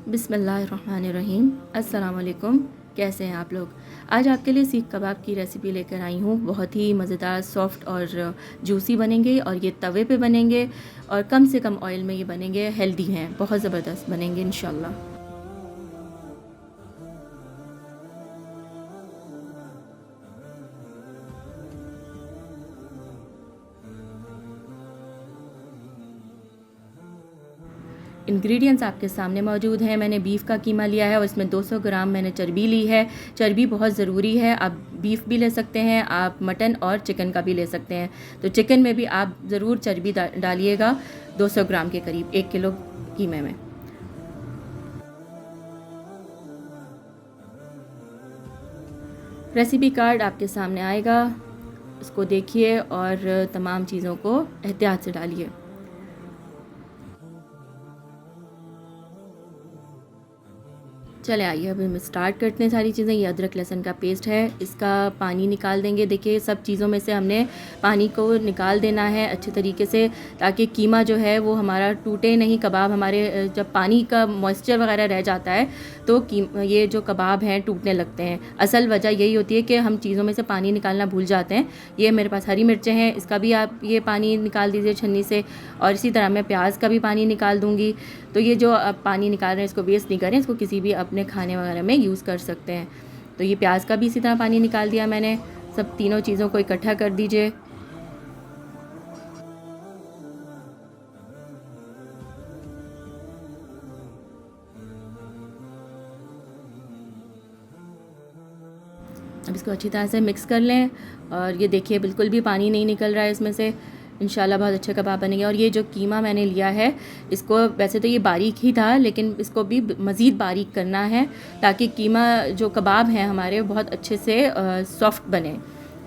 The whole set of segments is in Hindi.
बिस्मिल्लाहिर्रहमानिर्रहीम। अस्सलाम वालेकुम। कैसे हैं आप लोग? आज आपके लिए सीख कबाब की रेसिपी लेकर आई हूँ। बहुत ही मज़ेदार, सॉफ़्ट और जूसी बनेंगे और ये तवे पे बनेंगे और कम से कम ऑयल में ये बनेंगे। हेल्दी हैं, बहुत ज़बरदस्त बनेंगे इंशाल्लाह। इंग्रेडिएंट्स आपके सामने मौजूद हैं। मैंने बीफ का कीमा लिया है और इसमें 200 ग्राम मैंने चर्बी ली है। चर्बी बहुत ज़रूरी है। आप बीफ भी ले सकते हैं, आप मटन और चिकन का भी ले सकते हैं। तो चिकन में भी आप ज़रूर चर्बी डालिएगा 200 ग्राम के करीब 1 किलो कीमे में। रेसिपी कार्ड आपके सामने आएगा, इसको देखिए और तमाम चीज़ों को एहतियात से डालिए। चले आइए अभी हम स्टार्ट करते हैं सारी चीज़ें। ये अदरक लहसुन का पेस्ट है, इसका पानी निकाल देंगे। देखिए सब चीज़ों में से हमने पानी को निकाल देना है अच्छे तरीके से, ताकि कीमा जो है वो हमारा टूटे नहीं। कबाब हमारे जब पानी का मॉइस्चर वगैरह रह जाता है तो ये जो कबाब हैं टूटने लगते हैं। असल वजह यही होती है कि हम चीज़ों में से पानी निकालना भूल जाते हैं। ये मेरे पास हरी मिर्चें हैं, इसका भी आप ये पानी निकाल दीजिए छन्नी से, और इसी तरह मैं प्याज का भी पानी निकाल दूँगी। तो ये जो आप पानी निकाल रहे हैं इसको वेस्ट नहीं करें, इसको किसी भी अपने खाने वगैरह में यूज़ कर सकते हैं। तो ये प्याज का भी इसी तरह पानी निकाल दिया मैंने। सब तीनों चीज़ों को इकट्ठा कर दीजिए। अब इसको अच्छी तरह से मिक्स कर लें और ये देखिए बिल्कुल भी पानी नहीं निकल रहा है इसमें से। इंशाल्लाह बहुत अच्छे कबाब बनेंगे। और ये जो कीमा मैंने लिया है इसको, वैसे तो ये बारीक ही था लेकिन इसको भी मज़ीद बारीक करना है ताकि कीमा जो कबाब हैं हमारे बहुत अच्छे से सॉफ़्ट बने।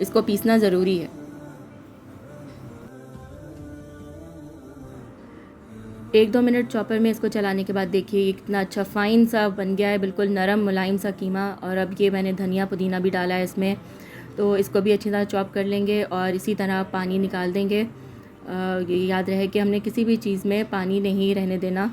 इसको पीसना ज़रूरी है। 1-2 मिनट चॉपर में इसको चलाने के बाद देखिए ये कितना अच्छा फ़ाइन सा बन गया है, बिल्कुल नरम मुलायम सा कीमा। और अब ये मैंने धनिया पुदीना भी डाला है इसमें, तो इसको भी अच्छी तरह चॉप कर लेंगे और इसी तरह पानी निकाल देंगे। ये याद रहे कि हमने किसी भी चीज़ में पानी नहीं रहने देना।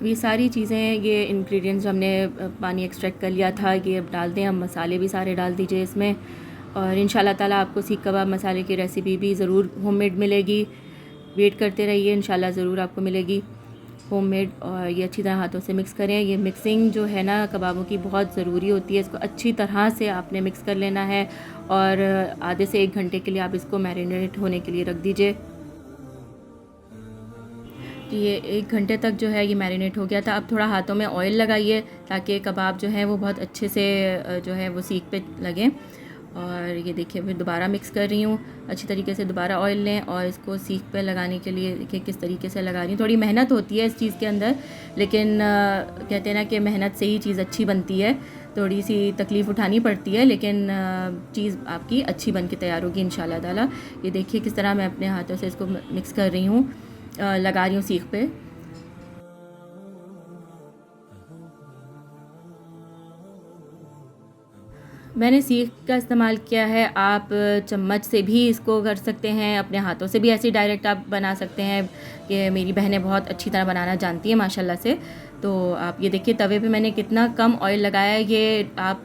ये सारी चीज़ें, ये इंग्रेडिएंट्स जो हमने पानी एक्सट्रैक्ट कर लिया था ये अब डाल दें। हम मसाले भी सारे डाल दीजिए इसमें। और इंशाल्लाह ताला आपको सीख कबाब मसाले की रेसिपी भी ज़रूर होममेड मिलेगी। वेट करते रहिए, इंशाल्लाह ज़रूर आपको मिलेगी होममेड। और ये अच्छी तरह हाथों से मिक्स करें। ये मिक्सिंग जो है ना कबाबों की बहुत ज़रूरी होती है। इसको अच्छी तरह से आपने मिक्स कर लेना है और आधे से 1 घंटे के लिए आप इसको मैरिनेट होने के लिए रख दीजिए। ये 1 घंटे तक जो है ये मैरिनेट हो गया था। अब थोड़ा हाथों में ऑयल लगाइए ताकि कबाब जो है वो बहुत अच्छे से जो है वो सीख पे लगें। और ये देखिए मैं दोबारा मिक्स कर रही हूँ। अच्छी तरीके से दोबारा ऑयल लें और इसको सीख पे लगाने के लिए देखिए किस तरीके से लगा रही हूँ। थोड़ी मेहनत होती है इस चीज़ के अंदर, लेकिन कहते हैं ना कि मेहनत से ही चीज़ अच्छी बनती है। थोड़ी सी तकलीफ़ उठानी पड़ती है लेकिन चीज़ आपकी अच्छी बन के तैयार होगी इंशाल्लाह ताला। ये देखिए किस तरह मैं अपने हाथों से इसको मिक्स कर रही हूँ, लगा रही हूँ सीख पे। मैंने सीख का इस्तेमाल किया है, आप चम्मच से भी इसको कर सकते हैं, अपने हाथों से भी ऐसे डायरेक्ट आप बना सकते हैं कि मेरी बहनें बहुत अच्छी तरह बनाना जानती हैं माशाल्लाह से। तो आप ये देखिए तवे पे मैंने कितना कम ऑयल लगाया है। ये आप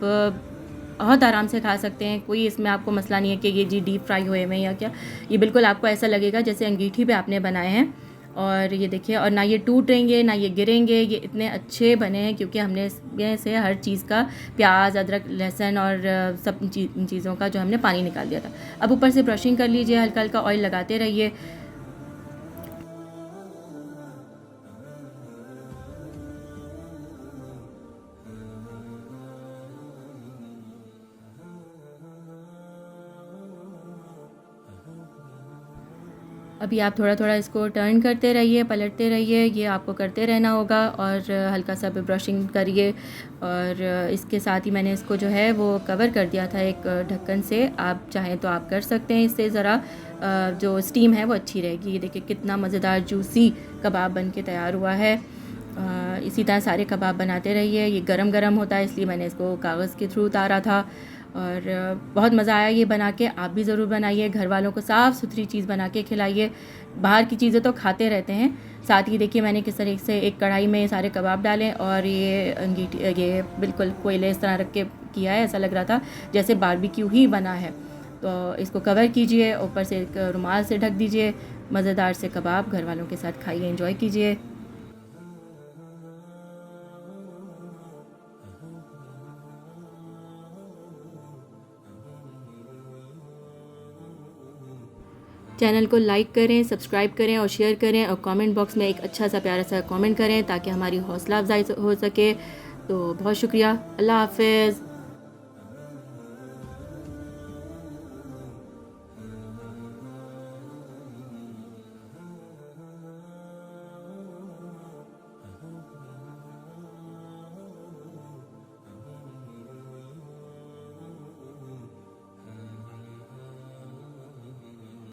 बहुत आराम से खा सकते हैं, कोई इसमें आपको मसला नहीं है कि ये जी डीप फ्राई हुए में या क्या। ये बिल्कुल आपको ऐसा लगेगा जैसे अंगीठी पे आपने बनाए हैं। और ये देखिए, और ना ये टूटेंगे ना ये गिरेंगे, ये इतने अच्छे बने हैं क्योंकि हमने इसमें से हर चीज़ का, प्याज, अदरक, लहसुन और सब चीज़ों का जो हमने पानी निकाल दिया था। अब ऊपर से ब्रशिंग कर लीजिए, हल्का हल्का ऑयल लगाते रहिए। अभी आप थोड़ा थोड़ा इसको टर्न करते रहिए, पलटते रहिए, ये आपको करते रहना होगा। और हल्का सा ब्रशिंग करिए। और इसके साथ ही मैंने इसको जो है वो कवर कर दिया था एक ढक्कन से। आप चाहें तो आप कर सकते हैं, इससे ज़रा जो स्टीम है वो अच्छी रहेगी। ये देखिए कितना मज़ेदार जूसी कबाब बन के तैयार हुआ है। इसी तरह सारे कबाब बनाते रहिए। ये गरम गरम होता है इसलिए मैंने इसको कागज़ के थ्रू उतारा था। और बहुत मज़ा आया ये बना के। आप भी ज़रूर बनाइए, घर वालों को साफ़ सुथरी चीज़ बना के खिलाइए। बाहर की चीज़ें तो खाते रहते हैं। साथ ही देखिए मैंने किस तरीके से एक कढ़ाई में सारे कबाब डालें और ये बिल्कुल कोयले इस तरह रख के किया है, ऐसा लग रहा था जैसे बारबेक्यू ही बना है। तो इसको कवर कीजिए, ऊपर से एक रुमाल से ढक दीजिए। मज़ेदार से कबाब घर वालों के साथ खाइए, एंजॉय कीजिए। चैनल को लाइक करें, सब्सक्राइब करें और शेयर करें और कमेंट बॉक्स में एक अच्छा सा प्यारा सा कमेंट करें ताकि हमारी हौसला अफजाई हो सके। तो बहुत शुक्रिया। अल्लाह हाफ़िज़।